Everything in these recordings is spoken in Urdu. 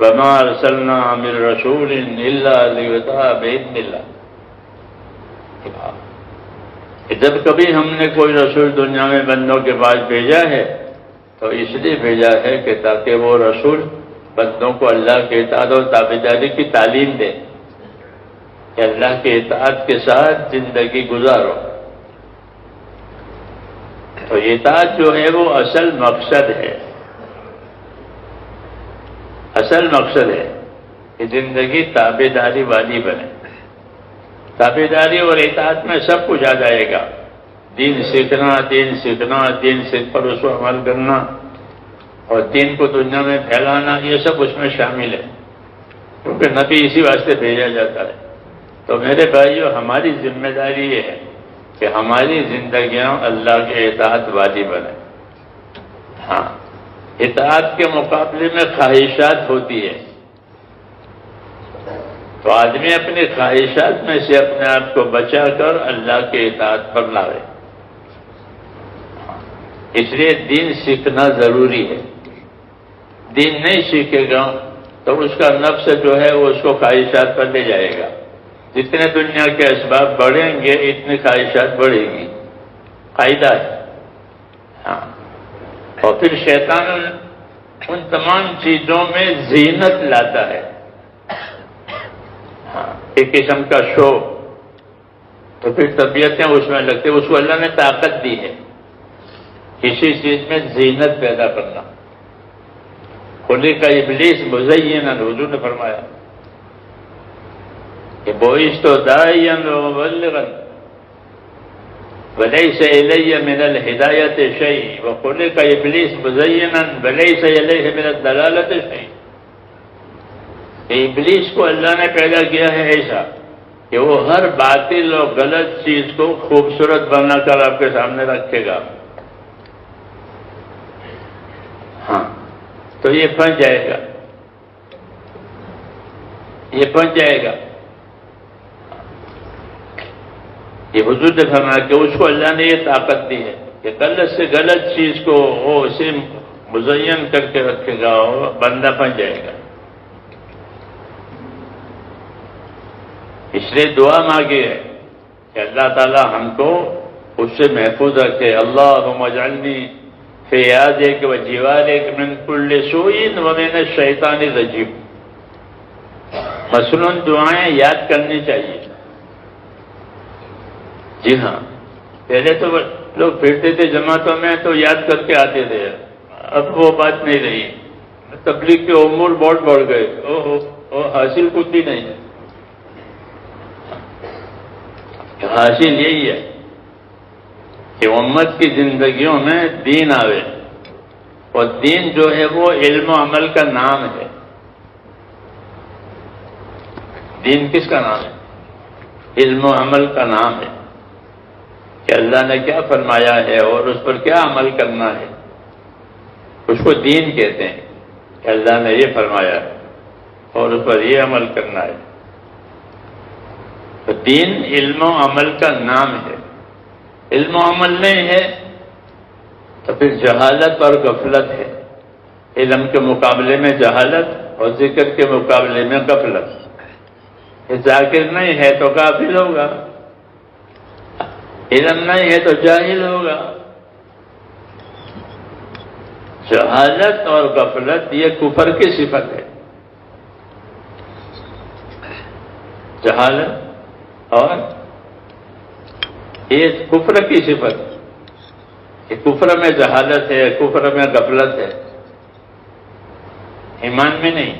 وما ارسلنا من رسول الا لیطاع باذن اللہ. جب کبھی ہم نے کوئی رسول دنیا میں بندوں کے پاس بھیجا ہے تو اس لیے بھیجا ہے کہ تاکہ وہ رسول بندوں کو اللہ کے اطاعت اور تابعداری کی تعلیم دے کہ اللہ کے اطاعت کے ساتھ زندگی گزارو. تو اطاعت جو ہے وہ اصل مقصد ہے، اصل مقصد ہے کہ زندگی تابعداری والی بنے. تابعداری اور اطاعت میں سب کچھ آ جائے گا. دین سیکھنا، دین سیکھ پر اس کو عمل کرنا اور دین کو دنیا میں پھیلانا، یہ سب اس میں شامل ہے، کیونکہ نبی اسی واسطے بھیجا جاتا ہے. تو میرے بھائیو، ہماری ذمہ داری یہ ہے کہ ہماری زندگیاں اللہ کے اطاعت والی بنے. ہاں، اطاعت کے مقابلے میں خواہشات ہوتی ہے، تو آدمی اپنی خواہشات میں سے اپنے آپ کو بچا کر اللہ کے اطاعت پر لاوے. اس لیے دین سیکھنا ضروری ہے. دین نہیں سیکھے گا تو اس کا نفس جو ہے وہ اس کو خواہشات پر لے جائے گا. جتنے دنیا کے اسباب بڑھیں گے اتنی خواہشات بڑھے گی، قاعدہ ہے. ہاں، اور پھر شیطان ان تمام چیزوں میں زینت لاتا ہے. ایک قسم کا شو، تو پھر طبیعتیں اس میں لگتی. اس کو اللہ نے طاقت دی ہے کسی چیز میں زینت پیدا کرنا. خلق ابلیس مزینا، حضور نے فرمایا کہ بعثت داعیا ومبلغا وليس الی من الہدایۃ شیء وخلق ابلیس مزینا وليس الیہ من الضلالۃ شیء. ابلیس کو اللہ نے پیدا کیا ہے ایسا کہ وہ ہر باطل اور غلط چیز کو خوبصورت بنا کر آپ کے سامنے رکھے گا. ہاں، تو یہ پھنس جائے گا، یہ پھنس جائے گا. یہ حضور نے فرمایا کہ اس کو اللہ نے یہ طاقت دی ہے کہ غلط سے غلط چیز کو وہ اسے مزین کر کے رکھے گا اور بندہ پھنس جائے گا. اس لیے دعا مانگی ہے کہ اللہ تعالی ہم کو اس سے محفوظ رکھے. اللہم اجعلنی فی یادک و جوارک من کل سوء ومن الشیطان الرجیم. مثلاً دعائیں یاد کرنی چاہیے. جی ہاں، پہلے تو لوگ پھرتے تھے جماعتوں میں تو یاد کر کے آتے تھے، اب وہ بات نہیں رہی. تبلیغ کے امور بہت بڑھ گئے، حاصل کچھ بھی نہیں. حاصل یہی ہے کہ امت کی زندگیوں میں دین آوے، اور دین جو ہے وہ علم و عمل کا نام ہے. دین کس کا نام ہے؟ علم و عمل کا نام ہے کہ اللہ نے کیا فرمایا ہے اور اس پر کیا عمل کرنا ہے. اس کو دین کہتے ہیں کہ اللہ نے یہ فرمایا ہے اور اس پر یہ عمل کرنا ہے. تو دین علم و عمل کا نام ہے. علم و عمل نہیں ہے تو پھر جہالت اور غفلت ہے. علم کے مقابلے میں جہالت اور ذکر کے مقابلے میں غفلت. ذاکر نہیں ہے تو غافل ہوگا، علم نہیں ہے تو جاہل ہوگا. جہالت اور غفلت یہ کفر کی صفت ہے. جہالت اور یہ کفر کی صفت ہے کہ کفر میں جہالت ہے، کفر میں غفلت ہے. ایمان میں نہیں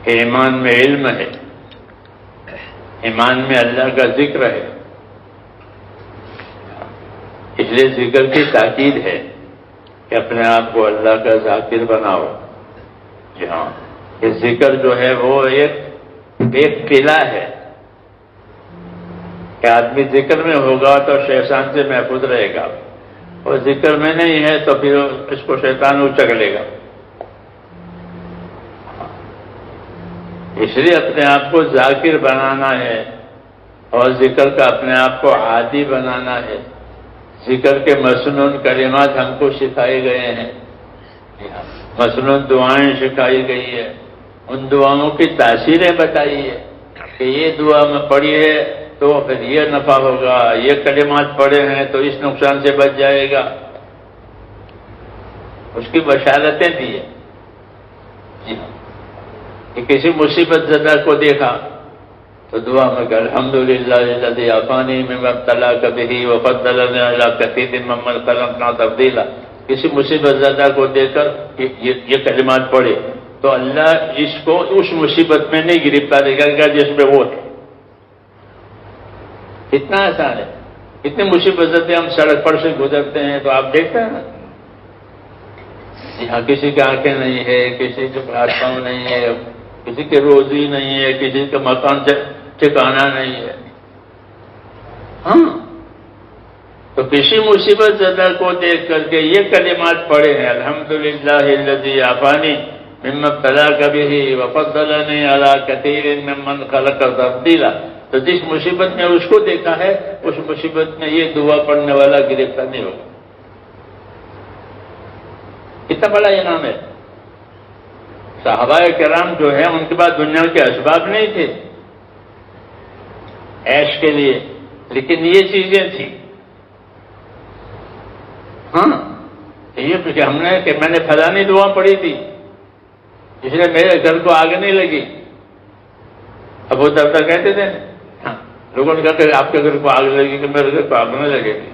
کہ ایمان میں علم ہے، ایمان میں اللہ کا ذکر ہے. اس لیے ذکر کی تاکید ہے کہ اپنے آپ کو اللہ کا ذاکر بناؤ. جی ہاں، یہ ذکر جو ہے وہ ایک قلعہ ہے کہ آدمی ذکر میں ہوگا تو شیطان سے محفوظ رہے گا، اور ذکر میں نہیں ہے تو پھر اس کو شیطان اچک لے گا. اس لیے اپنے آپ کو ذاکر بنانا ہے اور ذکر کا اپنے آپ کو عادی بنانا ہے. ذکر کے مسنون کلمات ہم کو سکھائے گئے ہیں. مثلاً دعائیں سکھائی گئی ہے، ان دعاؤں کی تاثیریں بتائی ہے کہ یہ دعا میں پڑھی ہے تو پھر یہ نفع ہوگا، یہ کلمات پڑھے ہیں تو اس نقصان سے بچ جائے گا، اس کی بشارتیں دی ہے۔ جی ہاں، کہ کسی مصیبت زدہ کو دیکھا تو دعا میں کہ الحمدللہ الذی عافانی مما ابتلاک بہ وفضلنی علی کثیر ممن خلقنا تفضیلا۔ کسی مصیبت زدہ کو دیکھ کر یہ کلمات پڑھے تو اللہ اس کو اس مصیبت میں نہیں گرفتار کرے گا جس میں وہ ہے۔ اتنا آسان ہے۔ اتنی مصیبت زدہ ہم سڑک پر سے گزرتے ہیں تو آپ دیکھتے ہیں نا، یہاں کسی کی آنکھیں نہیں ہے، کسی کے ہاتھ پاؤں نہیں ہے، کسی کی روزی نہیں ہے، کسی کا مکان ٹھکانا نہیں ہے، ہاں تو کسی مصیبت زدہ کو دیکھ کر کے یہ کلمات پڑھے ہیں الحمدللہ الذی عافانی مما ابتلاک بہ وفضلنی علی کثیر ممن خلق تفضیلا، تو جس مصیبت میں اس کو دیکھا ہے اس مصیبت میں یہ دعا پڑھنے والا گرفتار نہیں ہوگا۔ کتنا بڑا انعام ہے۔ صحابہ کرام جو ہیں ان کے پاس دنیا کے اسباب نہیں تھے عیش کے لیے، لیکن یہ چیزیں تھیں۔ ہاں یہ کہ ہم نے کہ میں نے فلانی دعا پڑھی تھی اس لیے میرے گھر کو آگ نہیں لگی۔ ابو دردہ کہتے تھے ہاں لوگوں نے کہا کہ آپ کے گھر کو آگ لگے گی، میرے گھر کو آگ نہیں لگے گی۔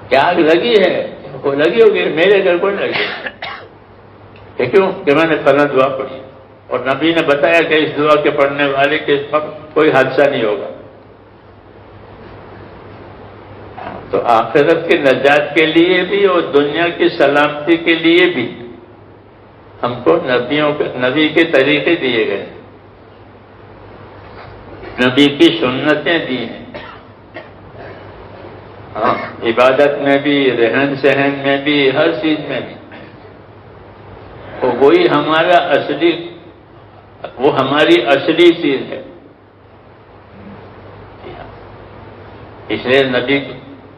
کیا آگ لگی ہے؟ وہ لگی ہوگی، میرے گھر کو نہیں لگے۔ کیوں کہ میں نے فلاں دعا پڑھی اور نبی نے بتایا کہ اس دعا کے پڑھنے والے کے کوئی حادثہ نہیں ہوگا۔ تو آخرت کی نجات کے لیے بھی اور دنیا کی سلامتی کے لیے بھی ہم کو نبی کے طریقے دیے گئے، نبی کی سنتیں دی ہیں۔ ہاں عبادت میں بھی، رہن سہن میں بھی، ہر چیز میں بھی تو وہی ہماری اصلی چیز ہے۔ اس لیے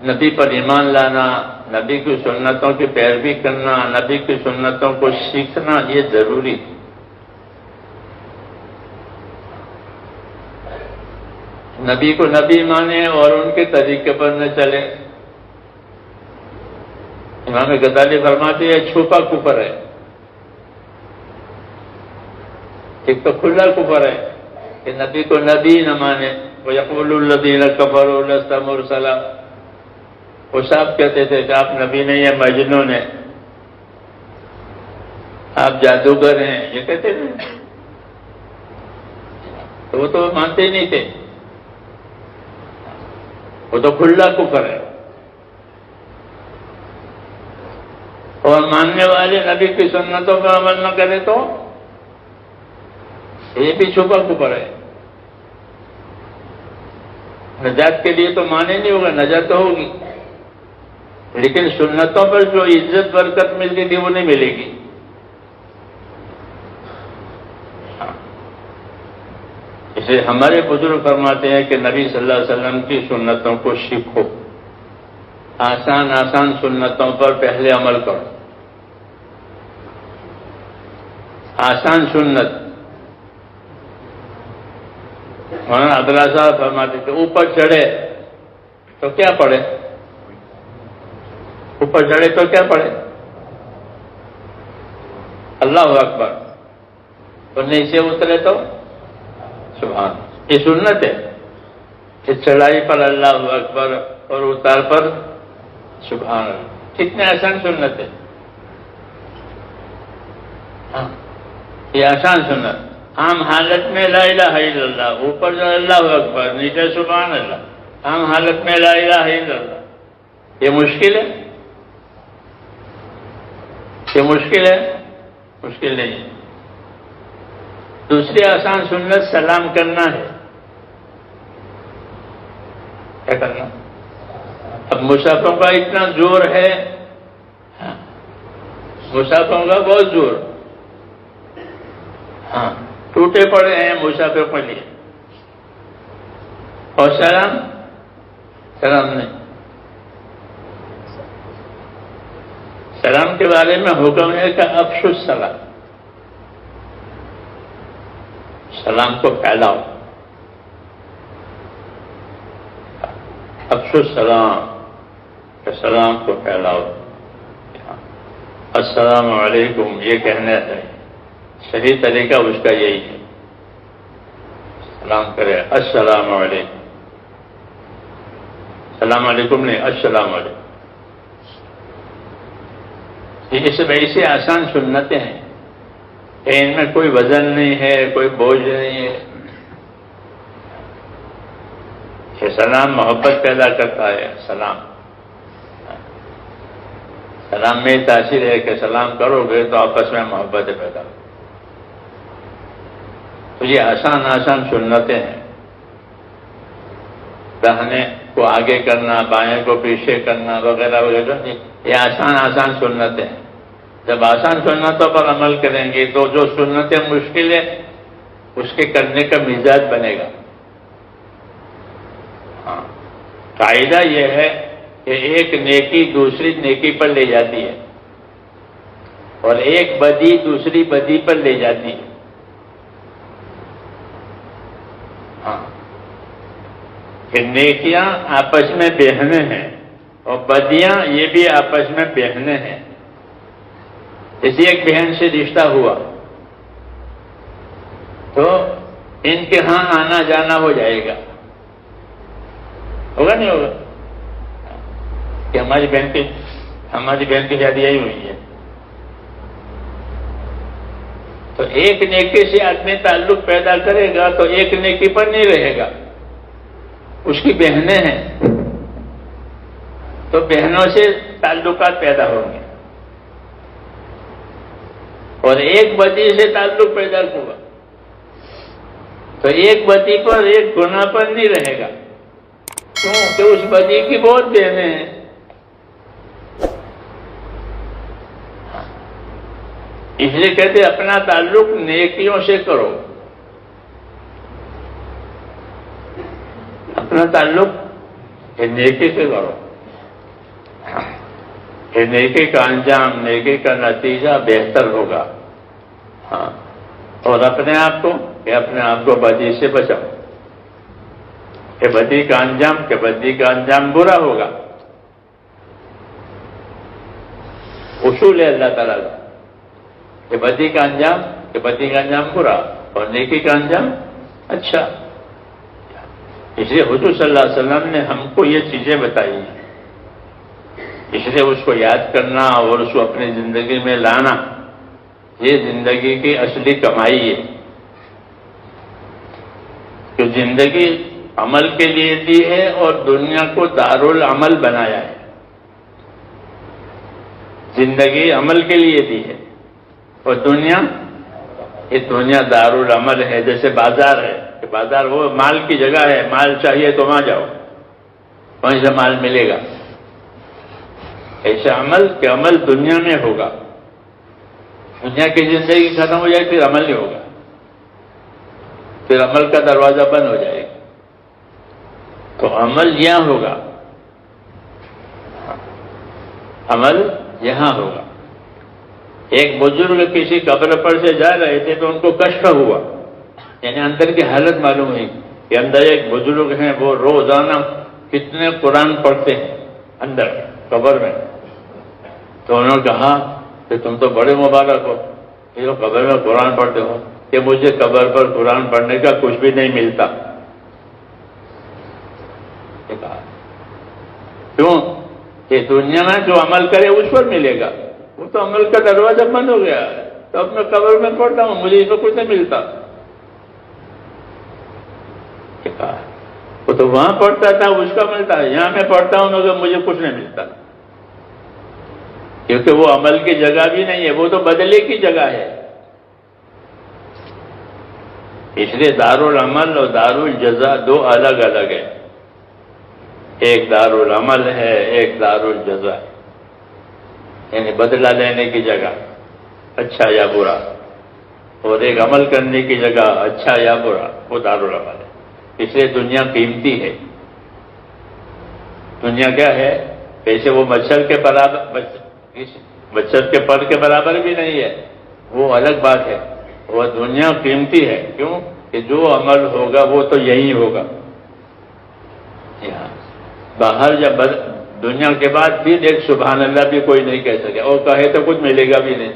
نبی پر ایمان لانا، نبی کی سنتوں کی پیروی کرنا، نبی کی سنتوں کو سیکھنا یہ ضروری ہے۔ نبی کو نبی مانے اور ان کے طریقے پر نہ چلے۔ امام غزالی فرماتے ہیں چھپا کفر ہے، ایک تو کھلا کفر ہے کہ نبی کو نبی نہ مانے۔ وَيَقُولُ الَّذِينَ كَفَرُوا لَسْتَ مُرْسَلًا، وہ صاحب کہتے تھے کہ آپ نبی نہیں ہیں، مجنون ہیں، آپ جادوگر ہیں، یہ کہتے تھے، تو وہ تو مانتے ہی نہیں تھے، وہ تو کھلا کفر ہے۔ اور ماننے والے نبی کی سنتوں پر عمل نہ کرے تو یہ بھی چھپا کفر ہے۔ نجات کے لیے تو مانے نہیں ہوگا، نجات تو ہوگی لیکن سنتوں پر جو عزت برکت ملتی تھی وہ نہیں ملے گی۔ اسے ہمارے بزرگ فرماتے ہیں کہ نبی صلی اللہ علیہ وسلم کی سنتوں کو سیکھو، آسان آسان سنتوں پر پہلے عمل کرو۔ آسان سنت مولانا عبداللہ صاحب فرماتے تھے اوپر چڑھے تو کیا پڑھے؟ اوپر چڑھے تو کیا پڑھے؟ اللہ اکبر، اور نیچے اترے تو سبحان۔ یہ سنت ہے کہ چڑھائی پر اللہ اکبر اور اتار پر سبحان اللہ، کتنے آسان سنت ہے۔ ہاں یہ آسان سنت، عام حالت میں لا الہ الا اللہ، اوپر جو اللہ اکبر، نیچے سبحان اللہ، عام حالت میں لا الہ الا اللہ، یہ مشکل ہے؟ یہ مشکل ہے؟ مشکل نہیں ہے۔ دوسری آسان سنت سلام کرنا ہے۔ کیا کرنا؟ اب مسافروں کا اتنا زور ہے، مسافروں کا بہت زور، ہاں ٹوٹے پڑے ہیں مسافر کے لیے، اور سلام نہیں۔ سلام کے بارے میں حکم ہے کہ افشوا السلام، سلام کو پھیلاؤ. افشوا السلام، کہ سلام کو پھیلاؤ. السلام علیکم یہ کہنا ہے، صحیح طریقہ اس کا یہی ہے. سلام کرے السلام علیکم، السلام علیکم نہیں السلام علیکم. یہ سب ایسی آسان سنتیں ہیں کہ ان میں کوئی وزن نہیں ہے، کوئی بوجھ نہیں ہے. یہ سلام محبت پیدا کرتا ہے. سلام میں تاثیر ہے کہ سلام کرو گے تو آپس میں محبت پیدا ہو. تو یہ آسان سنتیں ہیں. داہنے کو آگے کرنا، بائیں کو پیچھے کرنا وغیرہ وغیرہ، یہ آسان سنتیں ہیں. جب آسان سنتوں پر عمل کریں گے تو جو سنتیں مشکل ہے اس کے کرنے کا مزاج بنے گا. ہاں، قاعدہ یہ ہے کہ ایک نیکی دوسری نیکی پر لے جاتی ہے اور ایک بدی دوسری بدی پر لے جاتی ہے. ہاں، کہ نیکیاں آپس میں بہنیں ہیں اور بدیاں یہ بھی آپس میں بہنیں ہیں. جیسے ایک بہن سے رشتہ ہوا تو ان کے ہاں آنا جانا ہو جائے گا، ہوگا نہیں ہوگا؟ کہ ہماری بہن کی شادی یہی ہوئی ہے. تو ایک نیکی سے آدمی تعلق پیدا کرے گا تو ایک نیکی پر نہیں رہے گا. اس کی بہنیں ہیں تو بہنوں سے تعلقات پیدا ہوں گے، اور ایک بدی سے تعلق پیدا ہوگا تو ایک بدی پر ایک گناہ پر نہیں رہے گا. کیوں کہ اس بدی کی بہت بہنیں ہیں. اس لیے کہتے اپنا تعلق نیکیوں سے کرو. اپنا تعلق نیکی سے کرو. کہ نیکی کا انجام، نیکی کا نتیجہ بہتر ہوگا. ہاں، اور اپنے آپ کو بدی سے بچاؤ کہ بدی کا انجام برا ہوگا. اصول ہے اللہ تعالیٰ کا کہ بدی کا انجام برا اور نیکی کا انجام اچھا. اس لیے حضور صلی اللہ علیہ وسلم نے ہم کو یہ چیزیں بتائی ہیں. اس لیے اس کو یاد کرنا اور اس کو اپنی زندگی میں لانا یہ زندگی کی اصلی کمائی ہے. کہ زندگی عمل کے لیے دی ہے اور دنیا کو دارالعمل بنایا ہے. زندگی عمل کے لیے دی ہے اور دنیا دارالعمل ہے. جیسے بازار ہے کہ بازار وہ مال کی جگہ ہے، مال چاہیے تو وہاں جاؤ، وہیں سے مال ملے گا. ایسا عمل کہ عمل دنیا میں ہوگا. دنیا کی زندگی ختم ہو جائے پھر عمل نہیں ہوگا، پھر عمل کا دروازہ بند ہو جائے گا. تو عمل یہاں ہوگا، عمل یہاں ہوگا. ایک بزرگ کسی قبر پر سے جا رہے تھے تو ان کو کشف ہوا، یعنی اندر کی حالت معلوم ہوئی کہ اندر ایک بزرگ ہیں وہ روزانہ کتنے قرآن پڑھتے ہیں اندر قبر میں. تو انہوں نے کہا کہ تم تو بڑے مبارک ہو، یہ جو قبر میں قرآن پڑھتے ہو. کہ مجھے قبر پر قرآن پڑھنے کا کچھ بھی نہیں ملتا. کیوں کہ دنیا میں جو عمل کرے اس پر ملے گا. وہ تو عمل کا دروازہ بند ہو گیا ہے. تو اب میں قبر میں پڑھتا ہوں، مجھے اس میں کچھ نہیں ملتا. وہ تو وہاں پڑھتا تھا اس کا ملتا ہے، یہاں میں پڑھتا ہوں مگر مجھے کچھ نہیں ملتا. کیونکہ وہ عمل کی جگہ بھی نہیں ہے، وہ تو بدلے کی جگہ ہے. اس لیے دارالعمل اور دارالجزا دو الگ الگ ہے. ایک دارالعمل ہے، ایک دارالجزا ہے. یعنی بدلہ لینے کی جگہ اچھا یا برا، اور ایک عمل کرنے کی جگہ اچھا یا برا، وہ دارالعمل ہے. اس لیے دنیا قیمتی ہے. دنیا کیا ہے؟ پیسے وہ مچھر کے برابر، بچت کے پر کے برابر بھی نہیں ہے، وہ الگ بات ہے۔ وہ دنیا قیمتی ہے، کیوں کہ جو عمل ہوگا وہ تو یہی ہوگا۔ یہاں باہر جب دنیا کے بعد پھر ایک سبحان اللہ بھی کوئی نہیں کہہ سکے، اور کہے تو کچھ ملے گا بھی نہیں۔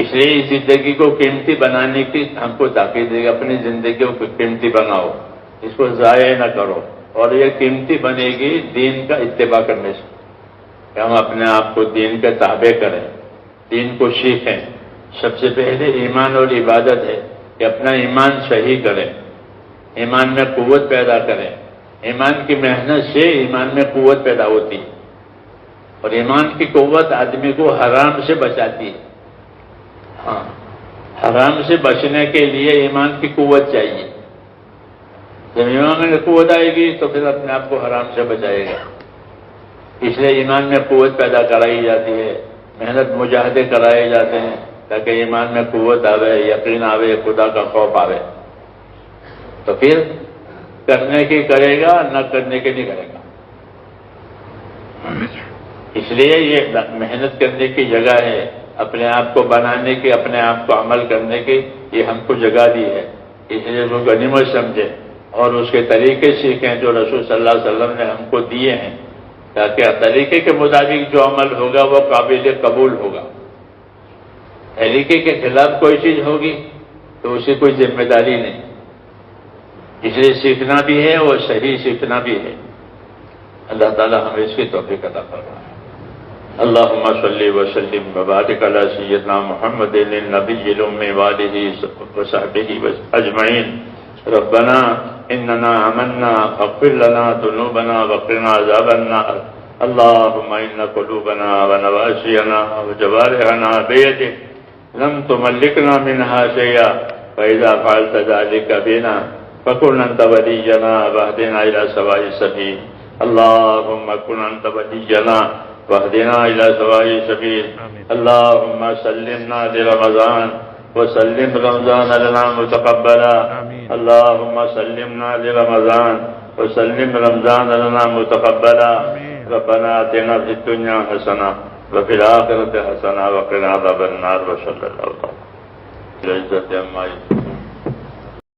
اس لیے اس زندگی کو قیمتی بنانے کی ہم کو تاکید دے گا، اپنی زندگیوں کو قیمتی بناؤ، اس کو ضائع نہ کرو، اور یہ قیمتی بنے گی دین کا اتباع کرنے سے، کہ ہم اپنے آپ کو دین کے تابع کریں، دین کو سیکھیں۔ سب سے پہلے ایمان اور عبادت ہے کہ اپنا ایمان صحیح کریں، ایمان میں قوت پیدا کریں۔ ایمان کی محنت سے ایمان میں قوت پیدا ہوتی ہے، اور ایمان کی قوت آدمی کو حرام سے بچاتی ہے۔ ہاں، حرام سے بچنے کے لیے ایمان کی قوت چاہیے۔ جب ایمان میں قوت آئے گی تو پھر اپنے آپ کو حرام سے بچائے گا۔ اس لیے ایمان میں قوت پیدا کرائی جاتی ہے، محنت مجاہدے کرائے جاتے ہیں تاکہ ایمان میں قوت آوے، یقین آوے، خدا کا خوف آوے۔ تو پھر کرنے کی کرے گا، نہ کرنے کی نہیں کرے گا۔ اس لیے یہ محنت کرنے کی جگہ ہے، اپنے آپ کو بنانے کی، اپنے آپ کو عمل کرنے کی، یہ ہم کو جگہ دی ہے۔ اس لیے اس کو غنیمت سمجھے اور اس کے طریقے سیکھیں جو رسول صلی اللہ علیہ وسلم نے ہم کو دیے ہیں، تاکہ طریقے کے مطابق جو عمل ہوگا وہ قابل قبول ہوگا۔ طریقے کے خلاف کوئی چیز ہوگی تو اسے کوئی ذمہ داری نہیں۔ اس لیے سیکھنا بھی ہے اور صحیح سیکھنا بھی ہے۔ اللہ تعالی ہمیں اس کی توفیق عطا فرمائے۔ اللہم صلی وسلم وبارک علی سیدنا محمد النبی الأمی وآلہ وصحبہ اجمعین۔ ربنا اننا آمنا فاغفر لنا ذنوبنا وقنا عذاب النار۔ اللہم ان قلوبنا ونواسینا وجوارحنا بیدک لم تملکنا منها شیئا فإذا فعلت ذلك بنا فكن أنت ولينا واهدنا إلى سواء السبيل۔ اللهم كن أنت ولينا واهدنا إلى سواء السبيل۔ اللهم سلمنا لرمضان وسلم رمضان لنا متقبلا۔ اللهم سلمنا لرمضان وسلم رمضان لنا متقبلا۔ ربنا آتنا في الدنيا حسنة وفي الآخرة حسنة وقنا عذاب النار۔ وصلى الله تعالى العزة عما يصفون۔